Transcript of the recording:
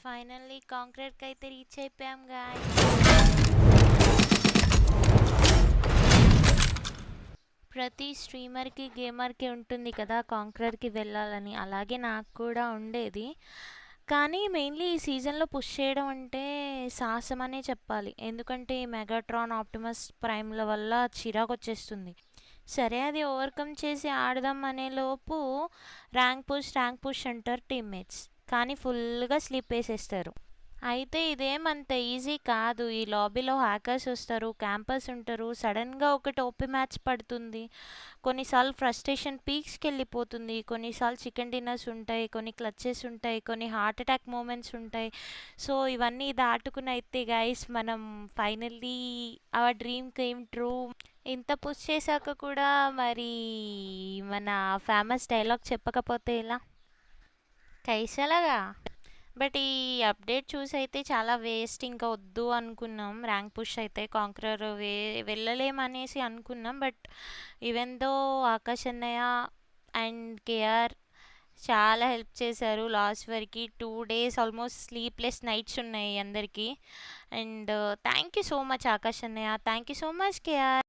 Finally కాంక్రీట్కి అయితే reach అయిపోయాం guy. ప్రతి స్ట్రీమర్కి గేమర్కి ఉంటుంది కదా కాంక్రర్కి వెళ్ళాలని, అలాగే నాకు కూడా ఉండేది. కానీ మెయిన్లీ ఈ సీజన్లో పుష్ చేయడం అంటే సాహసం అనే చెప్పాలి. ఎందుకంటే ఈ మెగాట్రాన్ ఆప్టిమస్ ప్రైమ్ల వల్ల చిరాకు వచ్చేస్తుంది. సరే అది ఓవర్కమ్ చేసి ఆడదాం అనే లోపు ర్యాంక్ పుష్ అంటారు టీమ్మేట్స్, కానీ ఫుల్గా స్లీప్ వేసేస్తారు. అయితే ఇదేమంత ఈజీ కాదు. ఈ లాబీలో హ్యాకర్స్ వస్తారు, క్యాంపర్స్ ఉంటారు, సడన్గా ఒకటి ఓపీ మ్యాచ్ పడుతుంది. కొన్నిసార్లు ఫ్రస్ట్రేషన్ పీక్స్కి వెళ్ళిపోతుంది, కొన్నిసార్లు చికెన్ డిన్నర్స్ ఉంటాయి, కొన్ని క్లచెస్ ఉంటాయి, కొన్ని హార్ట్ అటాక్ మూమెంట్స్ ఉంటాయి. సో ఇవన్నీ దాటుకుని అయితే గైస్ మనం finally our dream came true. ఇంత పుష్ చేశాక కూడా మరి మన ఫేమస్ డైలాగ్ చెప్పకపోతే ఎలా? కైసలాగా. బట్ ఈ అప్డేట్ చూసి అయితే చాలా వేస్ట్, ఇంకా వద్దు అనుకున్నాం. ర్యాంక్ పుష్ అయితే కాంక్రర్ వెళ్ళలేమనేసి అనుకున్నాం. బట్ ఈవెన్ దో ఆకాష్ అన్నయ్య అండ్ కేఆర్ చాలా హెల్ప్ చేశారు లాస్ట్ వరకు. 2 days ఆల్మోస్ట్ స్లీప్లెస్ నైట్స్ ఉన్నాయి అందరికీ. And thank you so much Akash అన్నయ్య, thank you so much KR.